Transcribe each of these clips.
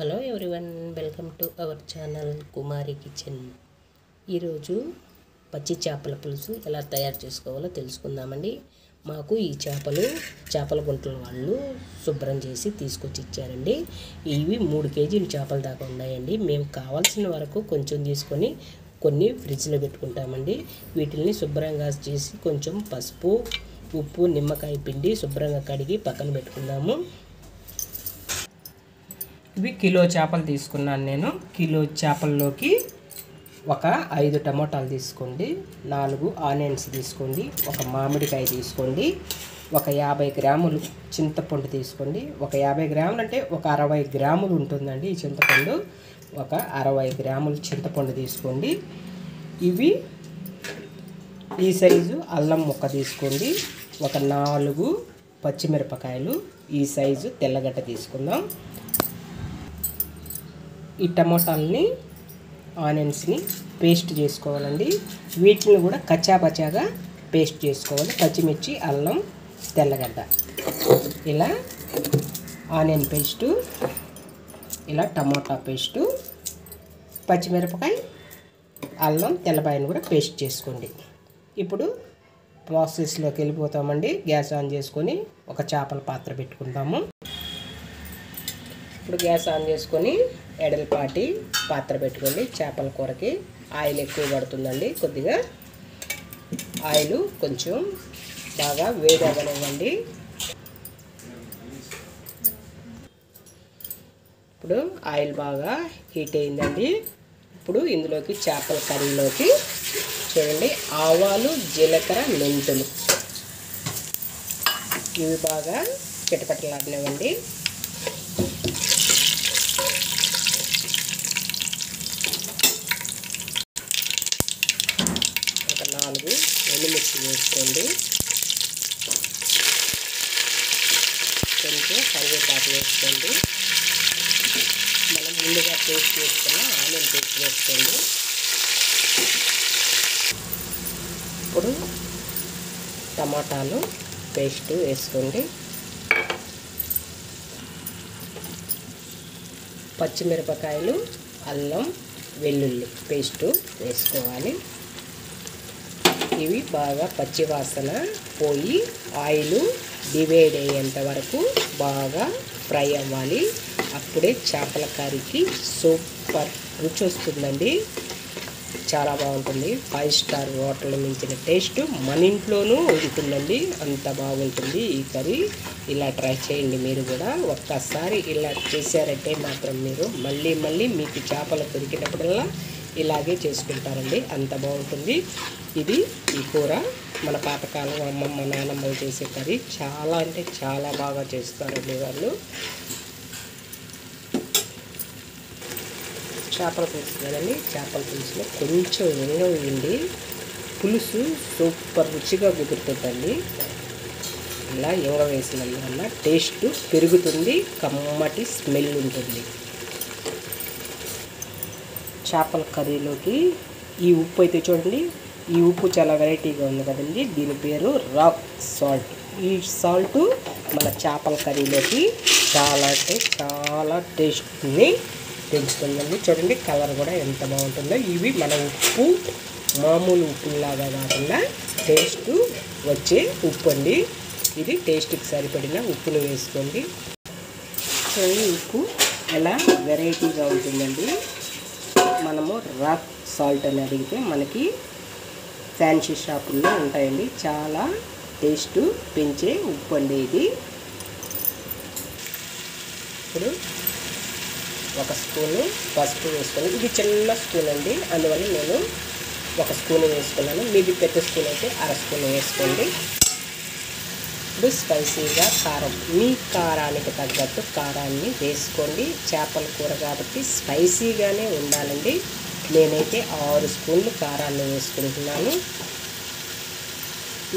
Hello everyone, welcome to our channel Kumari kitchen. ఈరోజు పచ్చి చేపల పులుసు ఎలా తయారు చేసుకోవాలో తెలుసుకుందామండి. మాకు ఈ చేపల గుంటల వాళ్ళు శుభ్రం చేసి తీసుకొచ్చి ఇచ్చారండి. ఇవి 3 కేజీలు చేపల దాకా ఉన్నాయండి. మేము కావాల్సిన వరకు కొంచెం తీసుకొని కొన్ని ఫ్రిడ్జ్లో పెట్టుకుంటామండి. వీటిని శుభ్రంగా చేసి కొంచెం పసుపు, ఉప్పు, నిమ్మకాయ పిండి శుభ్రంగా కడిగి పక్కన పెట్టుకుందాము. ఇవి కిలో చేపలు తీసుకున్నాను నేను. కిలో చేపల్లోకి ఒక 5 టమోటాలు తీసుకోండి, 4 ఆనియన్స్ తీసుకోండి, ఒక మామిడికాయ తీసుకోండి, ఒక 50 గ్రాములు చింతపండు తీసుకోండి. ఒక 50 గ్రాములు అంటే ఒక 60 గ్రాములు ఉంటుందండి ఈ చింతపండు. ఒక 60 గ్రాములు చింతపండు తీసుకోండి. ఇవి ఈ సైజు అల్లం ముక్క తీసుకోండి. ఒక 4 పచ్చిమిరపకాయలు ఈ సైజు తెల్లగడ్డ తీసుకుందాం. ఈ టమోటాలని, ఆనియన్స్ని పేస్ట్ చేసుకోవాలండి. వీటిని కూడా కచ్చాపచ్చాగా పేస్ట్ చేసుకోవాలి. పచ్చిమిర్చి, అల్లం, తెల్లగడ్డ, ఇలా ఆనియన్ పేస్టు, ఇలా టమోటా పేస్టు, పచ్చిమిరపకాయ, అల్లం, తెల్లపాయను కూడా పేస్ట్ చేసుకోండి. ఇప్పుడు ప్రాసెస్లోకి వెళ్ళిపోతామండి. గ్యాస్ ఆన్ చేసుకొని ఒక చేపల పాత్ర పెట్టుకుందాము. ఇప్పుడు గ్యాస్ ఆన్ చేసుకొని ఎడలపాటి పాత్ర పెట్టుకోండి. చేపల కూరకి ఆయిల్ ఎక్కువ పడుతుందండి. కొద్దిగా ఆయిల్ కొంచెం బాగా వేడి అవ్వనివ్వండి. ఇప్పుడు ఆయిల్ బాగా హీట్ అయిందండి. ఇప్పుడు ఇందులోకి చేపల కర్రీలోకి చూడండి, ఆవాలు, జీలకర్ర, మెంతులు ఇవి బాగా చిటపటలాడినవ్వండి. ఒక 4 ఎండుమిర్చి వేసుకోండి. కొంచెం కరివేపాకు వేసుకోండి. మనం ముందుగా పేస్ట్ వేసుకున్న ఆనియన్ పేస్ట్ వేసుకోండి. ఇప్పుడు టమాటాలు పేస్ట్ వేసుకోండి. పచ్చిమిరపకాయలు, అల్లం, వెల్లుల్లి పేస్టు వేసుకోవాలి. ఇవి బాగా పచ్చివాసన పోయి ఆయిల్ డివైడ్ అయ్యేంత వరకు బాగా ఫ్రై అవ్వాలి. అప్పుడే చేపల కర్రీకి సూపర్ రుచి వస్తుందండి. చాలా బాగుంటుంది. 5 స్టార్ హోటల్ మించిన టేస్ట్ మన ఇంట్లోనూ ఉంటుందండి. అంత బాగుంటుంది ఈ కర్రీ. ఇలా ట్రై చేయండి మీరు కూడా. ఒక్కసారి ఇలా చేశారంటే మాత్రం మీరు మళ్ళీ మీకు చేపలు దొరికినప్పుడల్లా ఇలాగే చేసుకుంటారండి. అంత బాగుంటుంది. ఇది ఈ కూర మన పాతకాలం అమ్మమ్మ, నానమ్మలు చేసే కర్రీ. చాలా అంటే చాలా బాగా చేస్తారండి వాళ్ళు. చేపల పులుసు కదండి. చేపల పులుసులో కొంచెం ఎంగ వేయండి. పులుసు సూపర్ రుచిగా కుదురుతుందండి. ఇలా ఎంగ వేసినందువల్ల టేస్ట్ పెరుగుతుంది, కమ్మటి స్మెల్ ఉంటుంది. చేపల కర్రీలోకి ఈ ఉప్పు అయితే చూడండి, ఈ ఉప్పు చాలా వెరైటీగా ఉంది కదండి. దీని పేరు రాక్ సాల్ట్. ఈ సాల్ట్ మన చేపల కర్రీలోకి చాలా అంటే చాలా టేస్ట్ని పెంచుతుందండి. చూడండి కలర్ కూడా ఎంత బాగుంటుందో. ఇవి మన ఉప్పు మామూలు ఉప్పులాగా కాకుండా టేస్ట్ వచ్చే ఉప్పు అండి. ఇది టేస్ట్కి సరిపడిన ఉప్పును వేసుకోండి. చూడండి ఉప్పు ఎలా వెరైటీగా ఉంటుందండి. మనము రాక్ సాల్ట్ అని అడిగితే మనకి ఫ్యాన్సీ షాపుల్లో ఉంటాయండి. చాలా టేస్ట్ పెంచే ఉప్పు అండి ఇది. ఇప్పుడు ఒక స్పూను పసుపు వేసుకొని, ఇది చిన్న స్పూన్ అండి, అందువల్ల నేను 1 స్పూన్ వేసుకున్నాను. మీది పెద్ద స్పూన్ అయితే 1/2 స్పూన్ వేసుకోండి. ఇప్పుడు స్పైసీగా కారం, మీ కారానికి తగ్గట్టు కారాన్ని వేసుకోండి. చేపల కూర కాబట్టి స్పైసీగానే ఉండాలండి. నేనైతే 6 స్పూన్లు కారాన్ని వేసుకుంటున్నాను.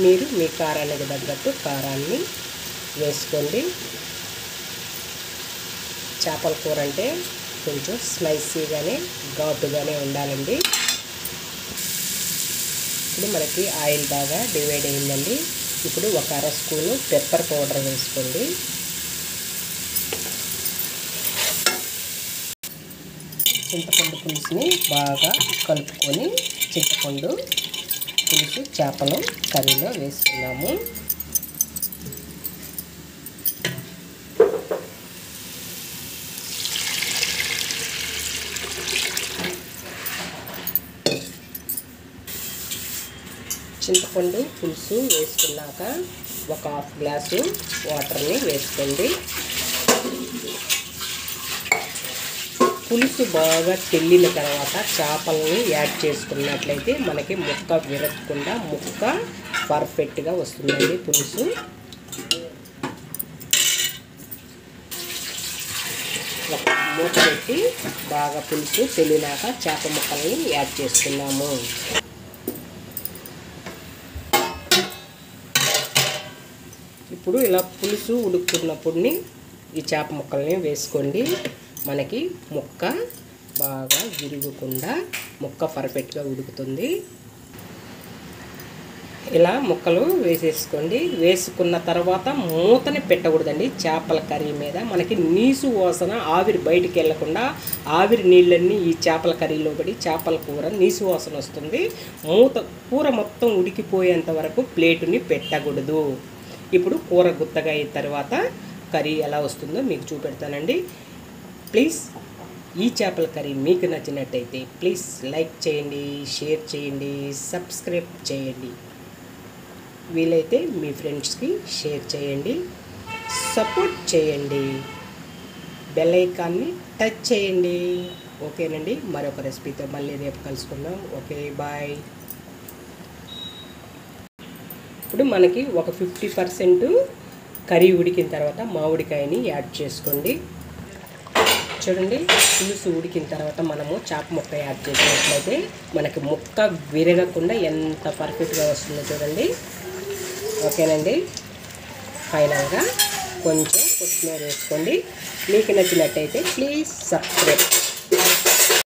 మీరు మీ కారానికి తగ్గట్టు కారాన్ని వేసుకోండి. చేపల కూర అంటే కొంచెం స్పైసీగానే ఘాటుగానే ఉండాలండి. ఇప్పుడు మనకి ఆయిల్ బాగా డివైడ్ అయిందండి. ఇప్పుడు ఒక 1/2 స్పూను పెప్పర్ పౌడర్ వేసుకోండి. చింతపండు పులుసుని బాగా కలుపుకొని చింతపండు పులుసు చేపలు కర్రీలో వేసుకున్నాము. చింతపండు పులుసు వేసుకున్నాక ఒక హాఫ్ గ్లాసు వాటర్ని వేసుకోండి. పులుసు బాగా తెల్లిన తర్వాత చేపలని యాడ్ చేసుకున్నట్లయితే మనకి ముక్క విరగకుండా ముక్క పర్ఫెక్ట్గా వస్తుందండి పులుసు. ఒక మూత పెట్టి బాగా పులుసు తెల్లినాక చేప ముక్కల్ని యాడ్ చేసుకున్నాము. ఇప్పుడు ఇలా పులుసు ఉడుకుతున్నప్పుడుని ఈ చేప ముక్కల్ని వేసుకోండి. మనకి ముక్క బాగా విరగకుండా ముక్క పర్ఫెక్ట్గా ఉడుకుతుంది. ఇలా ముక్కలు వేసేసుకోండి. వేసుకున్న తర్వాత మూతని పెట్టకూడదండి. చేపల కర్రీ మీద మనకి నీసు వాసన ఆవిరి బయటికి వెళ్ళకుండా ఆవిరి నీళ్ళన్నీ ఈ చేపల కర్రీలో పడి చేపల కూర నీసు వాసన వస్తుంది. కూర మొత్తం ఉడికిపోయేంత వరకు ప్లేటుని పెట్టకూడదు. ఇప్పుడు కూర గుత్తగా అయిన తర్వాత కర్రీ ఎలా వస్తుందో మీకు చూపెడతానండి. ప్లీజ్ ఈ చేపల కర్రీ మీకు నచ్చినట్టయితే ప్లీజ్ లైక్ చేయండి, షేర్ చేయండి, సబ్స్క్రైబ్ చేయండి. వీలైతే మీ ఫ్రెండ్స్కి షేర్ చేయండి, సపోర్ట్ చేయండి, బెల్ ఐకాన్ని టచ్ చేయండి. ఓకేనండి, మరొక రెసిపీతో మళ్ళీ రేపు కలుసుకుందాం. Okay, bye. ఇప్పుడు మనకి ఒక 50% కర్రీ ఉడికిన తర్వాత మామిడికాయని యాడ్ చేసుకోండి. చూడండి, పులుసు ఉడికిన తర్వాత మనము చేప ముక్క యాడ్ చేసినట్లయితే మనకి ముక్క విరగకుండా ఎంత పర్ఫెక్ట్గా వస్తుందో చూడండి. ఓకేనండి, ఫైనల్గా కొంచెం కొత్తిమీర వేసుకోండి. మీకు నచ్చినట్టయితే ప్లీజ్ సబ్స్క్రైబ్.